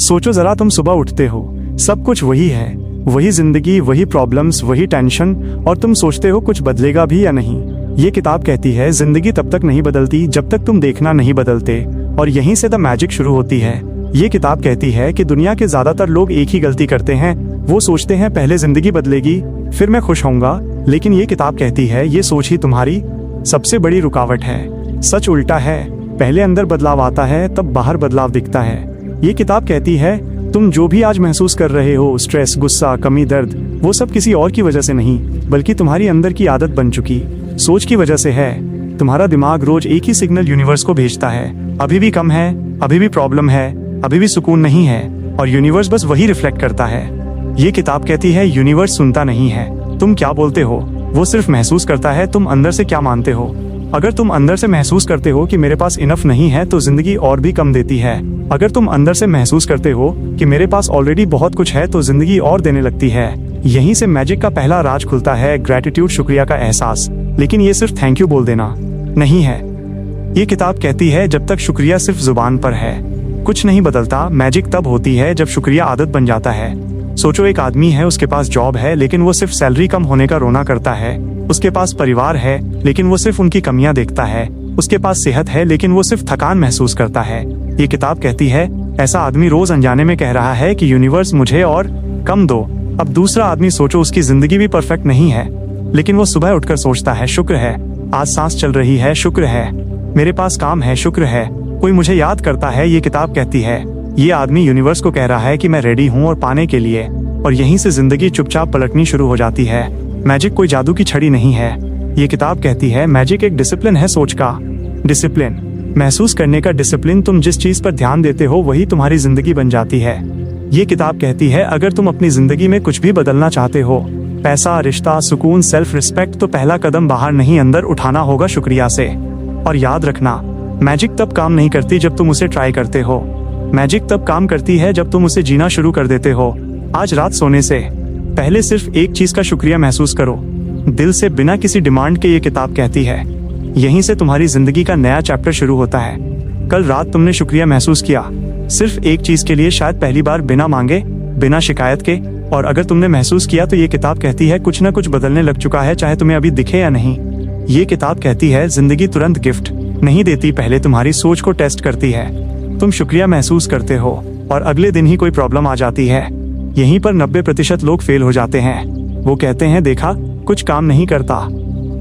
सोचो जरा, तुम सुबह उठते हो, सब कुछ वही है, वही जिंदगी, वही प्रॉब्लम्स, वही टेंशन, और तुम सोचते हो कुछ बदलेगा भी या नहीं। ये किताब कहती है जिंदगी तब तक नहीं बदलती जब तक तुम देखना नहीं बदलते, और यहीं से द मैजिक शुरू होती है। ये किताब कहती है कि दुनिया के ज्यादातर लोग एक ही गलती करते हैं, वो सोचते हैं पहले जिंदगी बदलेगी फिर मैं खुश होऊंगा, लेकिन ये किताब कहती है ये सोच ही तुम्हारी सबसे बड़ी रुकावट है। सच उल्टा है, पहले अंदर बदलाव आता है तब बाहर बदलाव दिखता है। ये किताब कहती है तुम जो भी आज महसूस कर रहे हो, स्ट्रेस, गुस्सा, कमी, दर्द, वो सब किसी और की वजह से नहीं बल्कि तुम्हारी अंदर की आदत बन चुकी सोच की वजह से है। तुम्हारा दिमाग रोज एक ही सिग्नल यूनिवर्स को भेजता है, अभी भी कम है, अभी भी प्रॉब्लम है, अभी भी सुकून नहीं है, और यूनिवर्स बस वही रिफ्लेक्ट करता है। ये किताब कहती है यूनिवर्स सुनता नहीं है तुम क्या बोलते हो, वो सिर्फ महसूस करता है तुम अंदर से क्या मानते हो। अगर तुम अंदर से महसूस करते हो कि मेरे पास इनफ नहीं है तो जिंदगी और भी कम देती है। अगर तुम अंदर से महसूस करते हो कि मेरे पास ऑलरेडी बहुत कुछ है तो जिंदगी और देने लगती है। यहीं से मैजिक का पहला राज खुलता है, ग्रेटिट्यूड, शुक्रिया का एहसास। लेकिन ये सिर्फ थैंक यू बोल देना नहीं है। ये किताब कहती है जब तक शुक्रिया सिर्फ जुबान पर है कुछ नहीं बदलता। मैजिक तब होती है जब शुक्रिया आदत बन जाता है। सोचो, एक आदमी है, उसके पास जॉब है लेकिन वो सिर्फ सैलरी कम होने का रोना करता है। उसके पास परिवार है लेकिन वो सिर्फ उनकी कमियां देखता है। उसके पास सेहत है लेकिन वो सिर्फ थकान महसूस करता है। ये किताब कहती है ऐसा आदमी रोज अनजाने में कह रहा है कि यूनिवर्स मुझे और कम दो। अब दूसरा आदमी, सोचो, उसकी जिंदगी भी परफेक्ट नहीं है लेकिन वो सुबह उठकर सोचता है शुक्र है आज सांस चल रही है, शुक्र है मेरे पास काम है, शुक्र है कोई मुझे याद करता है। ये किताब कहती है ये आदमी यूनिवर्स को कह रहा है कि मैं रेडी हूँ और पाने के लिए, और यहीं से जिंदगी चुपचाप पलटनी शुरू हो जाती है। मैजिक कोई जादू की छड़ी नहीं है। ये किताब कहती है मैजिक एक डिसिप्लिन है, सोच का डिसिप्लिन, महसूस करने का डिसिप्लिन। तुम जिस चीज पर ध्यान देते हो वही तुम्हारी जिंदगी बन जाती है। ये किताब कहती है अगर तुम अपनी जिंदगी में कुछ भी बदलना चाहते हो, पैसा, रिश्ता, सुकून, सेल्फ रिस्पेक्ट, तो पहला कदम बाहर नहीं अंदर उठाना होगा, शुक्रिया से। और याद रखना, मैजिक तब काम नहीं करती जब तुम उसे ट्राई करते हो, मैजिक तब काम करती है जब तुम उसे जीना शुरू कर देते हो। आज रात सोने से पहले सिर्फ एक चीज का शुक्रिया महसूस करो, दिल से, बिना किसी डिमांड के। ये किताब कहती है यहीं से तुम्हारी जिंदगी का नया चैप्टर शुरू होता है। कल रात तुमने शुक्रिया महसूस किया सिर्फ एक चीज के लिए, शायद पहली बार, बिना मांगे, बिना शिकायत के, और अगर तुमने महसूस किया तो ये किताब कहती है कुछ ना कुछ बदलने लग चुका है, चाहे तुम्हें अभी दिखे या नहीं। ये किताब कहती है जिंदगी तुरंत गिफ्ट नहीं देती, पहले तुम्हारी सोच को टेस्ट करती है। तुम शुक्रिया महसूस करते हो और अगले दिन ही कोई प्रॉब्लम आ जाती है। यहीं पर 90% लोग फेल हो जाते हैं। वो कहते हैं देखा कुछ काम नहीं करता,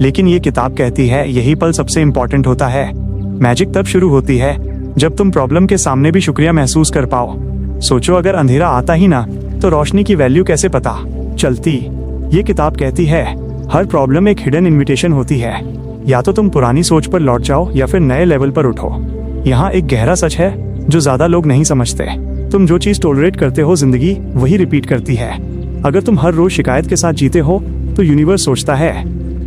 लेकिन ये किताब कहती है यही पल सबसे इम्पोर्टेंट होता है। मैजिक तब शुरू होती है जब तुम प्रॉब्लम के सामने भी शुक्रिया महसूस कर पाओ। सोचो, अगर अंधेरा आता ही ना तो रोशनी की वैल्यू कैसे पता चलती। ये किताब कहती है हर प्रॉब्लम एक हिडन इन्विटेशन होती है, या तो तुम पुरानी सोच पर लौट जाओ या फिर नए लेवल पर उठो। यहाँ एक गहरा सच है जो ज्यादा लोग नहीं समझते, तुम जो चीज टॉलरेट करते हो जिंदगी वही रिपीट करती है। अगर तुम हर रोज शिकायत के साथ जीते हो तो यूनिवर्स सोचता है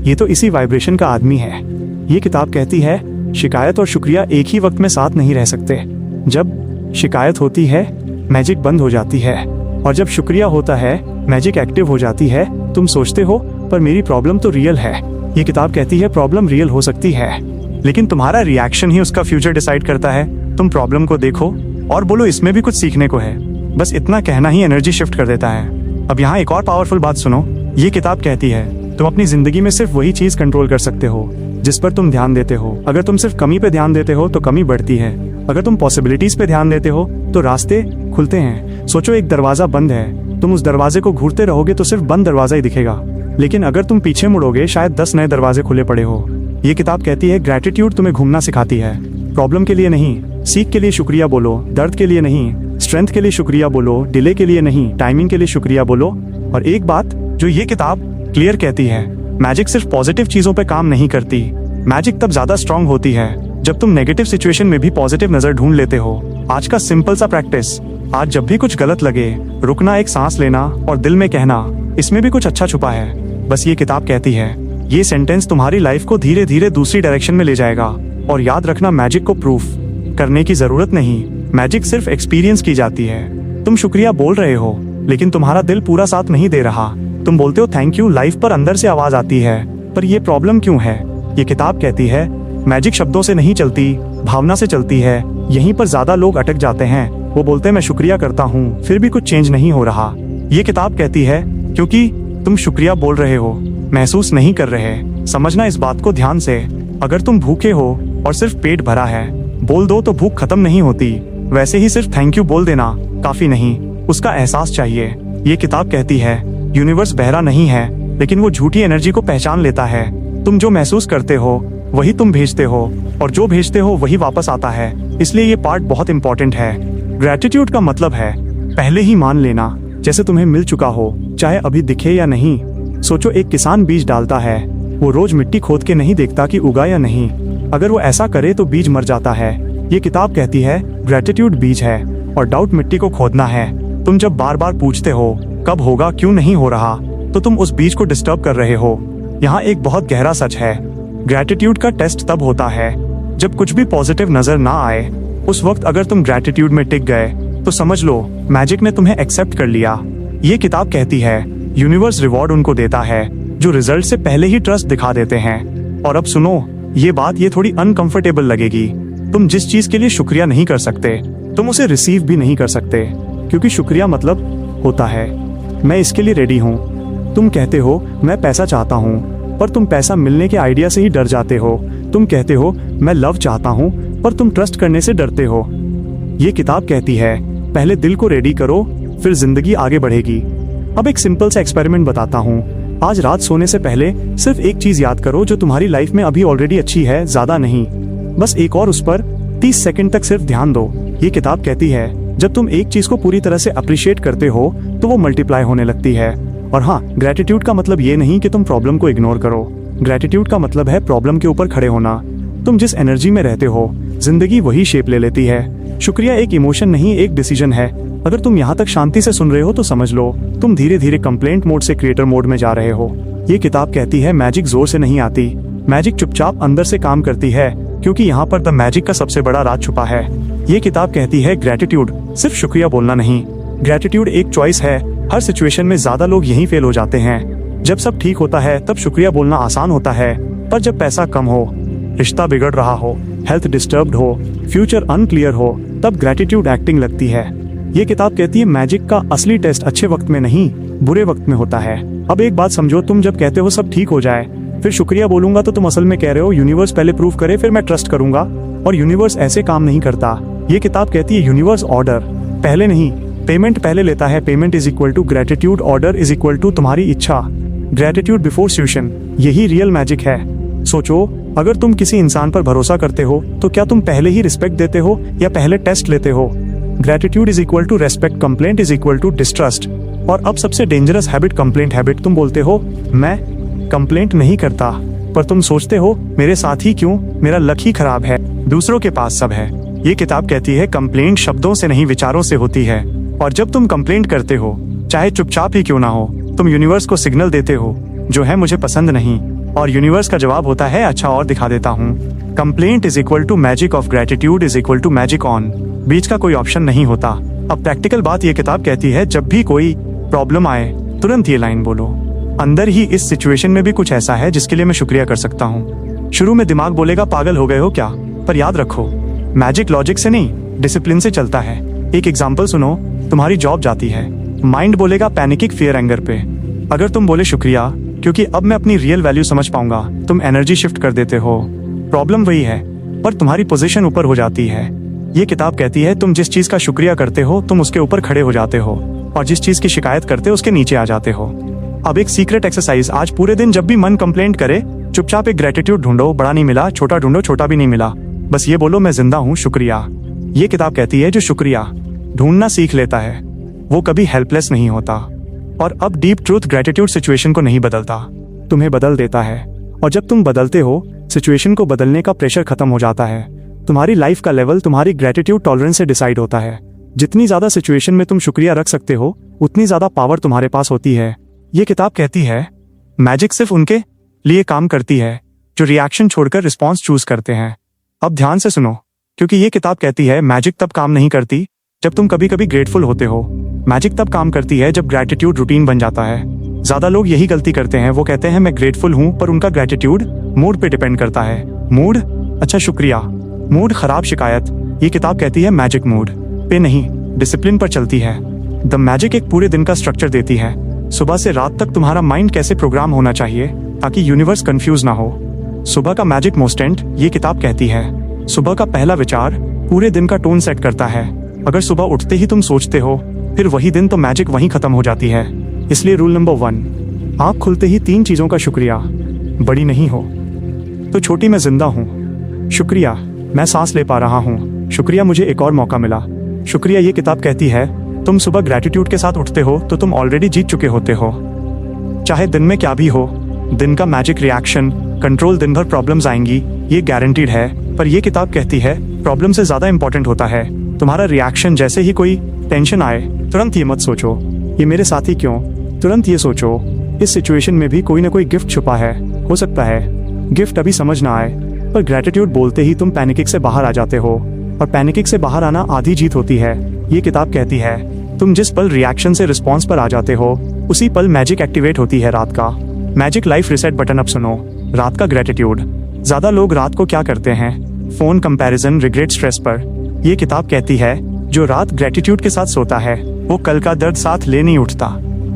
ये तो इसी वाइब्रेशन का आदमी है। ये किताब कहती है शिकायत और शुक्रिया एक ही वक्त में साथ नहीं रह सकते। जब शिकायत होती है मैजिक बंद हो जाती है, और जब शुक्रिया होता है मैजिक एक्टिव हो जाती है। तुम सोचते हो पर मेरी प्रॉब्लम तो रियल है। ये किताब कहती है प्रॉब्लम रियल हो सकती है लेकिन तुम्हारा रिएक्शन ही उसका फ्यूचर डिसाइड करता है। तुम प्रॉब्लम को देखो और बोलो इसमें भी कुछ सीखने को है, बस इतना कहना ही एनर्जी शिफ्ट कर देता है। अब यहाँ एक और पावरफुल बात सुनो। ये किताब कहती है तुम अपनी जिंदगी में सिर्फ वही चीज कंट्रोल कर सकते हो जिस पर तुम ध्यान देते हो। अगर तुम सिर्फ कमी पे ध्यान देते हो तो कमी बढ़ती है, अगर तुम पॉसिबिलिटीज पे ध्यान देते हो तो रास्ते खुलते हैं। सोचो, एक दरवाजा बंद है, तुम उस दरवाजे को घूरते रहोगे तो सिर्फ बंद दरवाजा ही दिखेगा, लेकिन अगर तुम पीछे मुड़ोगे शायद 10 नए दरवाजे खुले पड़े हो। ये किताब कहती है ग्रेटिट्यूड तुम्हें घूमना सिखाती है। प्रॉब्लम के लिए नहीं, सीख के लिए शुक्रिया बोलो, दर्द के लिए नहीं, स्ट्रेंथ के लिए शुक्रिया बोलो, डिले के लिए नहीं, टाइमिंग के लिए शुक्रिया बोलो। और एक बात जो ये किताब क्लियर कहती है, मैजिक सिर्फ पॉजिटिव चीजों पे काम नहीं करती। मैजिक तब ज्यादा स्ट्रांग होती है जब तुम नेगेटिव सिचुएशन में भी पॉजिटिव नजर ढूंढ लेते हो। आज का सिंपल सा प्रैक्टिस, आज जब भी कुछ गलत लगे रुकना, एक सांस लेना और दिल में कहना इसमें भी कुछ अच्छा छुपा है। बस ये किताब कहती है ये सेंटेंस तुम्हारी लाइफ को धीरे धीरे दूसरी डायरेक्शन में ले जाएगा। और याद रखना, मैजिक को प्रूफ करने की जरूरत नहीं, मैजिक सिर्फ एक्सपीरियंस की जाती है। तुम शुक्रिया बोल रहे हो लेकिन तुम्हारा दिल पूरा साथ नहीं दे रहा। तुम बोलते हो थैंक यू लाइफ, पर अंदर से आवाज आती है पर ये प्रॉब्लम क्यों है। ये किताब कहती है मैजिक शब्दों से नहीं चलती, भावना से चलती है। यहीं पर ज्यादा लोग अटक जाते हैं वो बोलते हैं मैं शुक्रिया करता हूँ फिर भी कुछ चेंज नहीं हो रहा। ये किताब कहती है क्योंकि तुम शुक्रिया बोल रहे हो, महसूस नहीं कर रहे। समझना इस बात को ध्यान से। अगर तुम भूखे हो और सिर्फ पेट भरा है, बोल दो तो भूख खत्म नहीं होती। वैसे ही सिर्फ थैंक यू बोल देना काफी नहीं, उसका एहसास चाहिए। ये किताब कहती है यूनिवर्स बहरा नहीं है, लेकिन वो झूठी एनर्जी को पहचान लेता है। तुम जो महसूस करते हो वही तुम भेजते हो, और जो भेजते हो वही वापस आता है। इसलिए ये पार्ट बहुत इंपॉर्टेंट है। ग्रेटिट्यूड का मतलब है पहले ही मान लेना, जैसे तुम्हें मिल चुका हो, चाहे अभी दिखे या नहीं। सोचो एक किसान बीज डालता है, वो रोज मिट्टी खोद के नहीं देखता कि उगा या नहीं। अगर वो ऐसा करे तो बीज मर जाता है। ये किताब कहती है ग्रेटिट्यूड बीज है और डाउट मिट्टी को खोदना है। तुम जब बार बार पूछते हो कब होगा, क्यों नहीं हो रहा, तो तुम उस बीज को डिस्टर्ब कर रहे हो। यहाँ एक बहुत गहरा सच है, ग्रेटिट्यूड का टेस्ट तब होता है जब कुछ भी पॉजिटिव नजर ना आए। उस वक्त अगर तुम ग्रेटिट्यूड में टिक गए तो समझ लो मैजिक ने तुम्हें एक्सेप्ट कर लिया। ये किताब कहती है यूनिवर्स रिवॉर्ड उनको देता है जो रिजल्ट से पहले ही ट्रस्ट दिखा देते हैं। और अब सुनो, ये बात ये थोड़ी अनकंफर्टेबल लगेगी। तुम जिस चीज के लिए शुक्रिया नहीं कर सकते, तुम उसे रिसीव भी नहीं कर सकते, क्योंकि शुक्रिया मतलब होता है मैं इसके लिए रेडी हूँ। तुम कहते हो मैं पैसा चाहता हूँ, पर तुम पैसा मिलने के आइडिया से ही डर जाते हो। तुम कहते हो मैं लव चाहता हूँ, पर तुम ट्रस्ट करने से डरते हो। ये किताब कहती है पहले दिल को रेडी करो, फिर जिंदगी आगे बढ़ेगी। अब एक सिंपल सा एक्सपेरिमेंट बताता हूँ। आज रात सोने से पहले सिर्फ एक चीज याद करो जो तुम्हारी लाइफ में अभी ऑलरेडी अच्छी है, ज्यादा नहीं, बस एक और उस पर 30 सेकंड तक सिर्फ ध्यान दो। ये किताब कहती है जब तुम एक चीज को पूरी तरह से अप्रिशिएट करते हो तो वो मल्टीप्लाई होने लगती है। और हाँ, ग्रेटिट्यूड का मतलब ये नहीं कि तुम प्रॉब्लम को इग्नोर करो। ग्रेटिट्यूड का मतलब है प्रॉब्लम के ऊपर खड़े होना। तुम जिस एनर्जी में रहते हो जिंदगी वही शेप ले लेती है। शुक्रिया एक इमोशन नहीं, एक डिसीजन है। अगर तुम यहाँ तक शांति से सुन रहे हो तो समझ लो तुम धीरे धीरे कंप्लेंट मोड से क्रिएटर मोड में जा रहे हो। ये किताब कहती है मैजिक जोर से नहीं आती, मैजिक चुपचाप अंदर से काम करती है, क्योंकि यहाँ पर द मैजिक का सबसे बड़ा राज छुपा है। ये किताब कहती है ग्रेटिट्यूड सिर्फ शुक्रिया बोलना नहीं, ग्रेटिट्यूड एक चॉइस है। हर सिचुएशन में ज्यादा लोग यहीं फेल हो जाते हैं। जब सब ठीक होता है तब शुक्रिया बोलना आसान होता है, पर जब पैसा कम हो, रिश्ता बिगड़ रहा हो, हेल्थ डिस्टर्ब्ड हो, फ्यूचर अनक्लियर हो, तब ग्रेटिट्यूड एक्टिंग लगती है। ये किताब कहती है मैजिक का असली टेस्ट अच्छे वक्त में नहीं, बुरे वक्त में होता है। अब एक बात समझो, तुम जब कहते हो सब ठीक हो जाए फिर शुक्रिया बोलूंगा, तो तुम असल में कह रहे हो यूनिवर्स पहले प्रूव करे फिर मैं ट्रस्ट करूंगा। और यूनिवर्स ऐसे काम नहीं करता। ये किताब कहती है यूनिवर्स ऑर्डर पहले नहीं, पेमेंट पहले लेता है। Payment is equal to gratitude, order is equal to तुम्हारी इच्छा। ग्रेटिट्यूड बिफोर सॉल्यूशन, यही रियल मैजिक है। सोचो, अगर तुम किसी इंसान पर भरोसा करते हो तो क्या तुम पहले ही रिस्पेक्ट देते हो या पहले टेस्ट लेते हो? Gratitude is equal to respect, complaint is equal to distrust. और अब सबसे डेंजरस हैबिट, कंप्लेंट हैबिट। तुम बोलते हो मैं कंप्लेंट नहीं करता, पर तुम सोचते हो मेरे साथ ही क्यों, मेरा लक ही खराब है, दूसरों के पास सब है। ये किताब कहती है कंप्लेंट शब्दों से नहीं विचारों से होती है। और जब तुम कंप्लेंट करते हो, चाहे चुपचाप ही क्यों ना हो, तुम यूनिवर्स को सिग्नल देते हो जो है मुझे पसंद नहीं, और यूनिवर्स का जवाब होता है अच्छा और दिखा देता हूँ। Complaint is equal to magic off, gratitude is equal to magic on. बीच का कोई ऑप्शन नहीं होता। अब प्रैक्टिकल बात ये किताब कहती है जब भी कोई प्रॉब्लम आए तुरंत ये लाइन बोलो, अंदर ही इस सिचुएशन में भी कुछ ऐसा है जिसके लिए मैं शुक्रिया कर सकता हूँ। शुरू में दिमाग बोलेगा पागल हो गए हो क्या, पर याद रखो मैजिक लॉजिक से नहीं डिसिप्लिन से चलता है। एक एग्जाम्पल सुनो, तुम्हारी जॉब जाती है, माइंड बोलेगा पैनिकिक फियर एंगर पे। अगर तुम बोले शुक्रिया क्योंकि अब मैं अपनी रियल वैल्यू समझ पाऊंगा, तुम एनर्जी शिफ्ट कर देते हो। प्रॉब्लम वही है पर तुम्हारी पोजीशन ऊपर हो जाती है। ये किताब कहती है तुम जिस चीज का शुक्रिया करते हो तुम उसके ऊपर खड़े हो जाते हो, और जिस चीज की शिकायत करते हो उसके नीचे आ जाते हो। अब एक सीक्रेट एक्सरसाइज, आज पूरे दिन जब भी मन कंप्लेंट करे चुपचाप एक ग्रेटिट्यूड ढूंढो। बड़ा नहीं मिला, छोटा ढूंढो, छोटा भी नहीं मिला, बस ये बोलो मैं जिंदा हूँ, शुक्रिया। ये किताब कहती है जो शुक्रिया ढूंढना सीख लेता है वो कभी हेल्पलेस नहीं होता। और अब डीप ट्रूथ, ग्रेटिट्यूड सिचुएशन को नहीं बदलता, तुम्हें बदल देता है। और जब तुम बदलते हो सिचुएशन को बदलने का प्रेशर खत्म हो जाता है। तुम्हारी लाइफ का लेवल तुम्हारी ग्रेटिट्यूड टॉलरेंस से डिसाइड होता है। जितनी ज्यादा सिचुएशन में तुम शुक्रिया रख सकते हो उतनी ज्यादा पावर तुम्हारे पास होती है। ये किताब कहती है मैजिक सिर्फ उनके लिए काम करती है जो रिएक्शन छोड़कर रिस्पॉन्स चूज करते हैं। अब ध्यान से सुनो, क्योंकि ये किताब कहती है मैजिक तब काम नहीं करती जब तुम कभी कभी ग्रेटफुल होते हो। मैजिक तब काम करती है जब ग्रेटिट्यूड रूटीन बन जाता है। ज्यादा लोग यही गलती करते हैं, वो कहते हैं मैं ग्रेटफुल हूँ, पर उनका ग्रेटिट्यूड मूड पे डिपेंड करता है। मूड अच्छा शुक्रिया, मूड खराब शिकायत। ये किताब कहती है मैजिक मूड पे नहीं, डिसिप्लिन पर चलती है। द मैजिक एक पूरे दिन का स्ट्रक्चर देती है, सुबह से रात तक तुम्हारा माइंड कैसे प्रोग्राम होना चाहिए ताकि यूनिवर्स कंफ्यूज ना हो। सुबह का मैजिक मोस्टेंट ये किताब कहती है, सुबह का पहला विचार पूरे दिन का टोन सेट करता है। अगर सुबह उठते ही तुम सोचते हो फिर वही दिन, तो मैजिक वहीं खत्म हो जाती है। इसलिए रूल नंबर 1, आँख खुलते ही 3 चीजों का शुक्रिया। बड़ी नहीं हो तो छोटी, मैं जिंदा हूँ। शुक्रिया मैं सांस ले पा रहा हूँ। शुक्रिया मुझे एक और मौका मिला। शुक्रिया ये किताब कहती है, तुम सुबह ग्रैटिट्यूड के साथ उठते हो तो तुम ऑलरेडी जीत चुके होते हो। चाहे दिन में क्या भी हो, दिन का मैजिक रिएक्शन कंट्रोल, दिन भर प्रॉब्लम्स आएंगी, ये गारंटीड है। पर ये किताब कहती है प्रॉब्लम से ज्यादा इंपॉर्टेंट होता है तुम्हारा रिएक्शन। जैसे ही कोई टेंशन आए तुरंत ये मत सोचो ये मेरे साथ ही क्यों, तुरंत ये सोचो इस सिचुएशन में भी कोई ना कोई गिफ्ट छुपा है। हो सकता है गिफ्ट अभी समझ ना आए, पर ग्रैटिट्यूड बोलते ही तुम पैनिकिंग से बाहर आ जाते हो, और पैनिकिंग से बाहर आना आधी जीत होती है। ये किताब कहती है तुम जिस पल रिएक्शन से रिस्पॉन्स पर आ जाते हो उसी पल मैजिक एक्टिवेट होती है। रात का मैजिक लाइफ रिसेट बटन अब सुनो। रात का ग्रैटिट्यूड। ज्यादा लोग रात को क्या करते हैं, फोन, कंपैरिजन, रिग्रेट, स्ट्रेस पर। ये किताब कहती है जो रात ग्रैटिट्यूड के साथ सोता है वो कल का दर्द साथ ले नहीं उठता।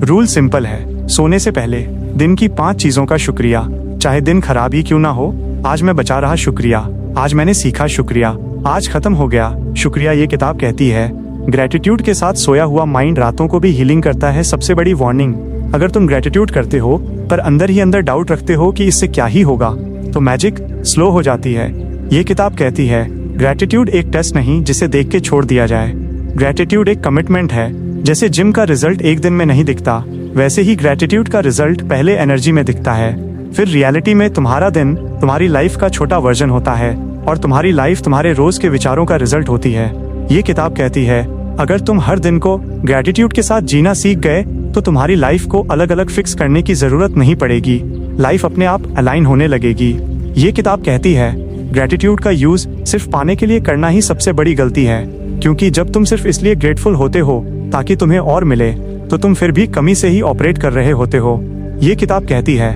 रूल सिंपल है, सोने से पहले दिन की 5 चीजों का शुक्रिया। चाहे दिन खराब ही क्यों ना हो, आज मैं बचा रहा शुक्रिया, आज मैंने सीखा शुक्रिया, आज खत्म हो गया शुक्रिया। ये किताब कहती है ग्रैटिट्यूड के साथ सोया हुआ माइंड रातों को भी हीलिंग करता है। सबसे बड़ी वार्निंग, अगर तुम ग्रैटिट्यूड करते हो पर अंदर ही अंदर डाउट रखते हो कि इससे क्या ही होगा, तो मैजिक स्लो हो जाती है। ये किताब कहती है ग्रैटिट्यूड एक टेस्ट नहीं जिसे देख के छोड़ दिया जाए। ग्रैटिट्यूड एक कमिटमेंट है। जैसे जिम का रिजल्ट एक दिन में नहीं दिखता, वैसे ही ग्रैटिट्यूड का रिजल्ट पहले एनर्जी में दिखता है, फिर रियलिटी में तुम्हारा दिन तुम्हारी लाइफ का छोटा वर्जन होता है, और तुम्हारी लाइफ तुम्हारे रोज के विचारों का रिजल्ट होती है। ये किताब कहती है अगर तुम हर दिन को ग्रैटिट्यूड के साथ जीना सीख गए तो तुम्हारी लाइफ को अलग अलग फिक्स करने की जरूरत नहीं पड़ेगी, लाइफ अपने आप अलाइन होने लगेगी। ये किताब कहती है ग्रैटिट्यूड का यूज सिर्फ पाने के लिए करना ही सबसे बड़ी गलती है, क्योंकि जब तुम सिर्फ इसलिए ग्रेटफुल होते हो ताकि तुम्हें और मिले तो तुम फिर भी कमी से ही ऑपरेट कर रहे होते हो। ये किताब कहती है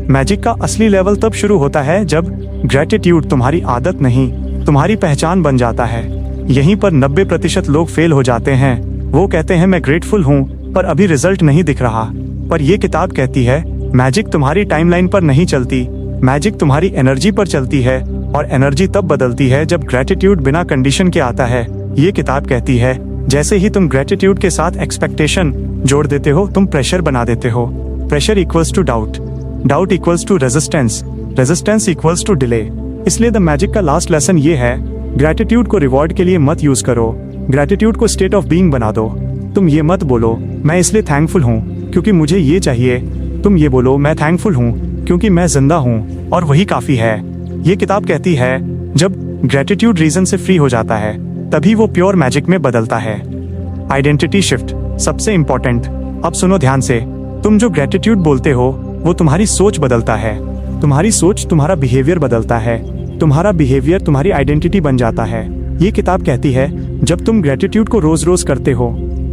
मैजिक का असली लेवल तब शुरू होता है जब ग्रैटिट्यूड तुम्हारी आदत नहीं तुम्हारी पहचान बन जाता है। यहीं पर 90% लोग फेल हो जाते हैं। वो कहते हैं मैं ग्रेटफुल हूँ पर अभी रिजल्ट नहीं दिख रहा। पर यह किताब कहती है मैजिक तुम्हारी टाइमलाइन पर नहीं चलती, मैजिक तुम्हारी एनर्जी पर चलती है, और एनर्जी तब बदलती है जब ग्रैटिट्यूड बिना कंडीशन के आता है। ये किताब कहती है जैसे ही तुम ग्रैटिट्यूड के साथ एक्सपेक्टेशन जोड़ देते हो तुम प्रेशर बना देते हो। Pressure equals to doubt, doubt equals to resistance, resistance equals to delay. इसलिए द मैजिक का लास्ट लेसन ये है ग्रैटिट्यूड को रिवॉर्ड के लिए मत यूज करो, ग्रैटिट्यूड को स्टेट ऑफ बीइंग बना दो। तुम ये मत बोलो मैं इसलिए थैंकफुल हूँ क्योंकि मुझे ये चाहिए, तुम ये बोलो मैं थैंकफुल हूँ क्योंकि मैं जिंदा हूँ, और वही काफी है। ये किताब कहती है जब ग्रैटिट्यूड रीजन से फ्री हो जाता है तभी वो प्योर मैजिक में बदलता है। आइडेंटिटी शिफ्ट सबसे इंपॉर्टेंट। अब सुनो ध्यान से, तुम जो ग्रैटिट्यूड बोलते हो वो तुम्हारी सोच बदलता है, तुम्हारी सोच तुम्हारा बिहेवियर बदलता है, तुम्हारा बिहेवियर तुम्हारी आइडेंटिटी बन जाता है। ये किताब कहती है जब तुम ग्रैटिट्यूड को रोज रोज करते हो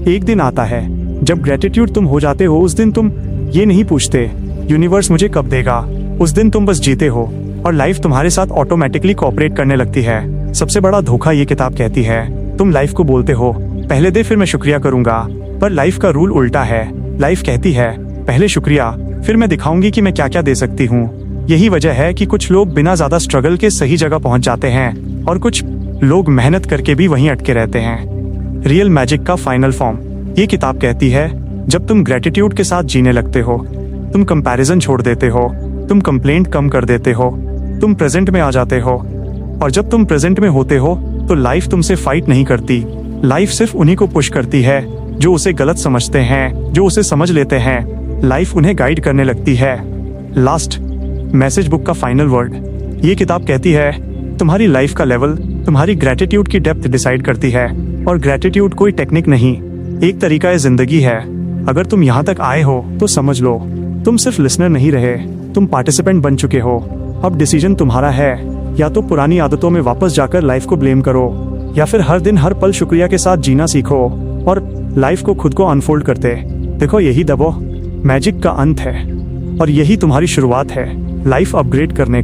एक दिन आता है जब ग्रैटिट्यूड तुम हो जाते हो। उस दिन तुम ये नहीं पूछते यूनिवर्स मुझे कब देगा, उस दिन तुम बस जीते हो और लाइफ तुम्हारे साथ ऑटोमेटिकली कोऑपरेट करने लगती है। सबसे बड़ा धोखा ये किताब कहती है तुम लाइफ को बोलते हो पहले दे फिर मैं शुक्रिया करूंगा, पर लाइफ का रूल उल्टा है। लाइफ कहती है पहले शुक्रिया फिर मैं दिखाऊंगी कि मैं क्या क्या दे सकती हूँ। यही वजह है कि कुछ लोग बिना ज्यादा स्ट्रगल के सही जगह पहुंच जाते हैं और कुछ लोग मेहनत करके भी वहीं अटके रहते हैं। रियल मैजिक का फाइनल फॉर्म ये किताब कहती है जब तुम ग्रैटिट्यूड के साथ जीने लगते हो, तुम कंपैरिजन छोड़ देते हो, तुम कंप्लेंट कम कर देते हो, तुम प्रेजेंट में आ जाते हो। और जब तुम प्रेजेंट में होते हो तो लाइफ तुमसे फाइट नहीं करती, लाइफ सिर्फ उन्हीं को पुश करती है जो उसे गलत समझते हैं, जो उसे समझ लेते हैं। लाइफ उन्हें गाइड करने लगती है। लास्ट मैसेज बुक का फाइनल वर्ड ये किताब कहती है तुम्हारी लाइफ का लेवल तुम्हारी ग्रैटिट्यूड की डेप्थ डिसाइड करती है, और ग्रैटिट्यूड कोई टेक्निक नहीं एक तरीका जिंदगी है। अगर तुम यहाँ तक आए हो तो समझ लो तुम सिर्फ लिसनर नहीं रहे, तुम पार्टिसिपेंट बन चुके हो। अब डिसीजन तुम्हारा है, या तो पुरानी आदतों में वापस जाकर लाइफ को ब्लेम करो, या फिर हर दिन हर पल शुक्रिया के साथ जीना सीखो और लाइफ को खुद को अनफोल्ड करते देखो। यही दबो मैजिक का अंत है और यही तुम्हारी शुरुआत है लाइफ अपग्रेड करने